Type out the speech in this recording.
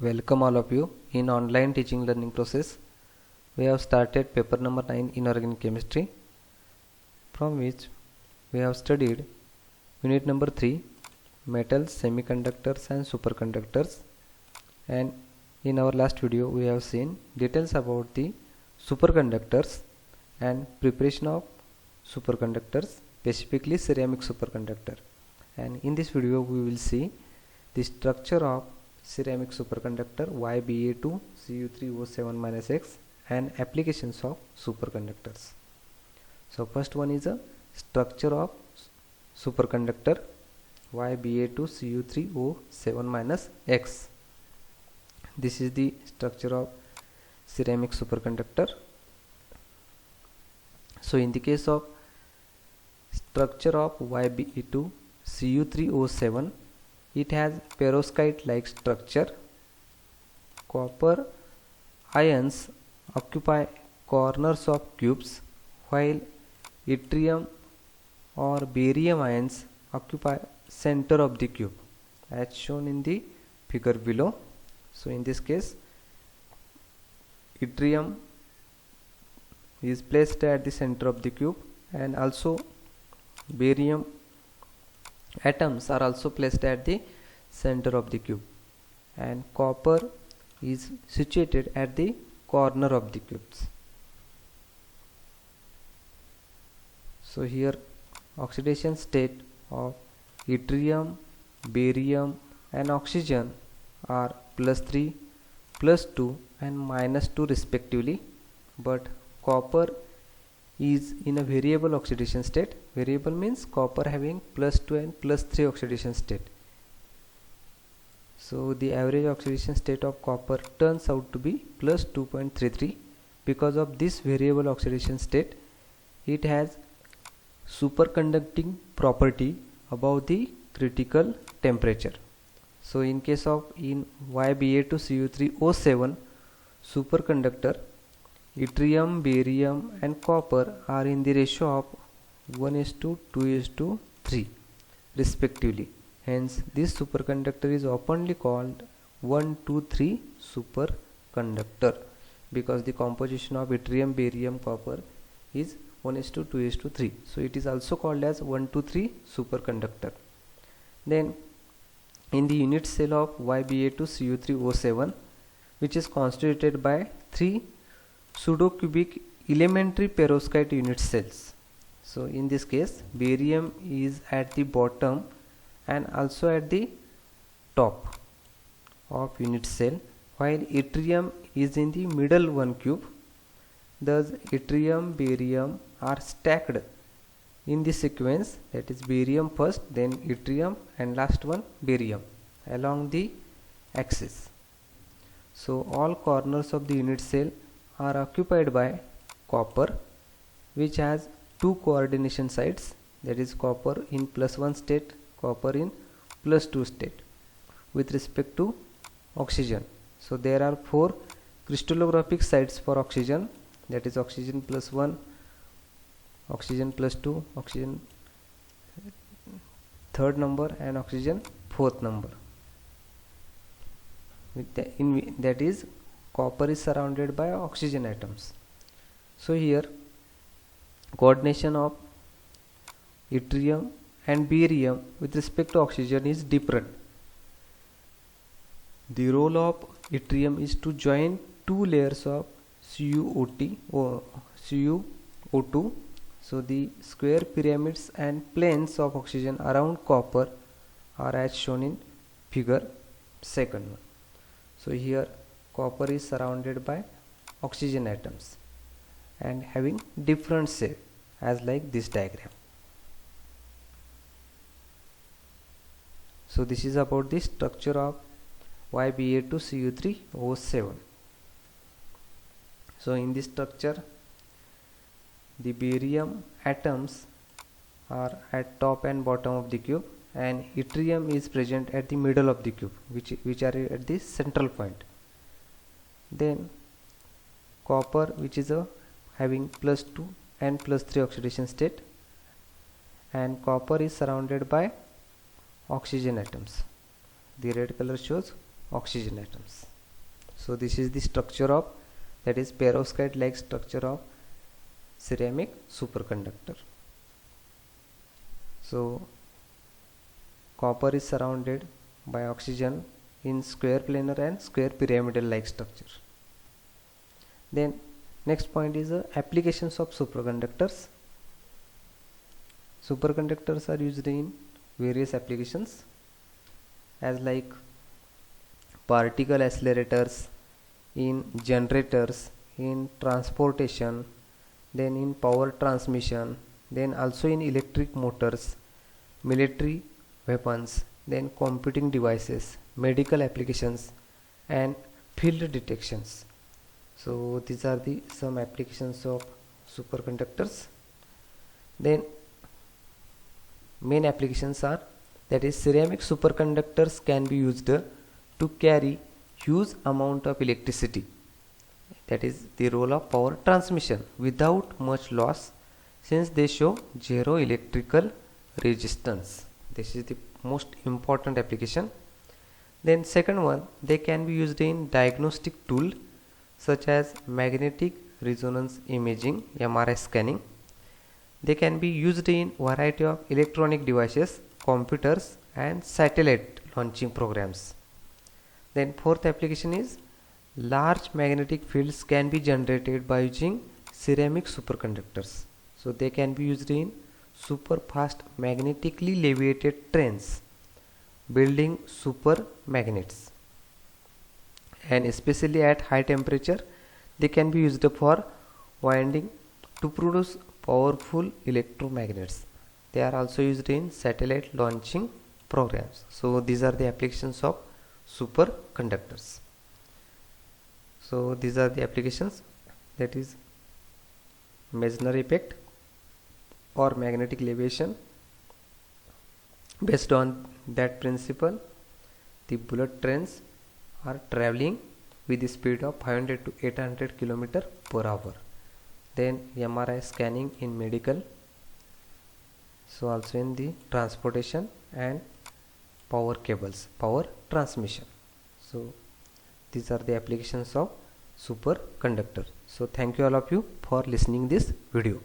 Welcome all of you in online teaching learning process. We have started paper number 9 in organic chemistry, from which we have studied unit number 3, metals, semiconductors and superconductors, and in our last video we have seen details about the superconductors and preparation of superconductors, specifically ceramic superconductor. And in this video we will see the structure of ceramic superconductor YBa2Cu3O7-X and applications of superconductors. So first one is a structure of superconductor YBa2Cu3O7-X. This is the structure of ceramic superconductor. So in the case of structure of YBa2Cu3O7, it has perovskite like structure. Copper ions occupy corners of cubes, while yttrium or barium ions occupy center of the cube, as shown in the figure below. So in this case, yttrium is placed at the center of the cube, and also barium atoms are also placed at the center of the cube, and copper is situated at the corner of the cubes. So here oxidation state of yttrium, barium and oxygen are +3, +2 and -2 respectively, but copper is in a variable oxidation state. Variable means copper having +2 and +3 oxidation state. So the average oxidation state of copper turns out to be +2.33. Because of this variable oxidation state, it has superconducting property above the critical temperature. So in case of YBa2Cu3O7 superconductor, yttrium, barium and copper are in the ratio of 1:2:3 respectively. Hence this superconductor is oftenly called 1:3 superconductor, because the composition of yttrium, barium, copper is 1:2:3. So it is also called as 1:3 superconductor. Then in the unit cell of YBa2Cu3O7, which is constituted by 3 pseudocubic elementary perovskite unit cells. So in this case, barium is at the bottom and also at the top of unit cell, while yttrium is in the middle one cube. Thus yttrium, barium are stacked in the sequence, that is barium first, then yttrium and last one barium, along the axis. So all corners of the unit cell are occupied by copper, which has 2 coordination sites, that is copper in +1 state, copper in +2 state with respect to oxygen. So there are 4 crystallographic sites for oxygen, that is oxygen +1, oxygen +2, oxygen 3rd number and oxygen 4th number. That is copper is surrounded by oxygen atoms. So here coordination of yttrium and barium with respect to oxygen is different. The role of yttrium is to join 2 layers of CuO2. So the square pyramids and planes of oxygen around copper are as shown in figure 2nd one. So here copper is surrounded by oxygen atoms and having different shape, as like this diagram. So this is about the structure of YBa2Cu3O7. So in this structure, the barium atoms are at top and bottom of the cube, and yttrium is present at the middle of the cube, which are at the central point. Then copper, which is having +2 and +3 oxidation state, and copper is surrounded by oxygen atoms. The red color shows oxygen atoms. So this is the structure of, that is perovskite like structure of ceramic superconductor. So copper is surrounded by oxygen in square planar and square pyramidal like structure. Then next point is applications of superconductors. Superconductors are used in various applications as like particle accelerators, in generators, in transportation, then in power transmission, then also in electric motors, military weapons, then computing devices, medical applications, and field detections. So these are the some applications of superconductors. Then main applications are, that is ceramic superconductors can be used to carry huge amount of electricity, that is the role of power transmission, without much loss, since they show zero electrical resistance. This is the most important application. Then second one, they can be used in diagnostic tool such as magnetic resonance imaging, MRI scanning. They can be used in variety of electronic devices, computers and satellite launching programs. Then fourth application is, large magnetic fields can be generated by using ceramic superconductors. So they can be used in super fast magnetically leviated trains, building super magnets, and especially at high temperature they can be used for winding to produce powerful electromagnets. They are also used in satellite launching programs. So these are the applications of superconductors. So these are the applications, that is Meissner effect or magnetic leviation. Based on that principle, the bullet trains are traveling with the speed of 500 to 800 km per hour. Then MRI scanning in medical, so also in the transportation and power cables, power transmission. So these are the applications of superconductor. So thank you all of you for listening this video.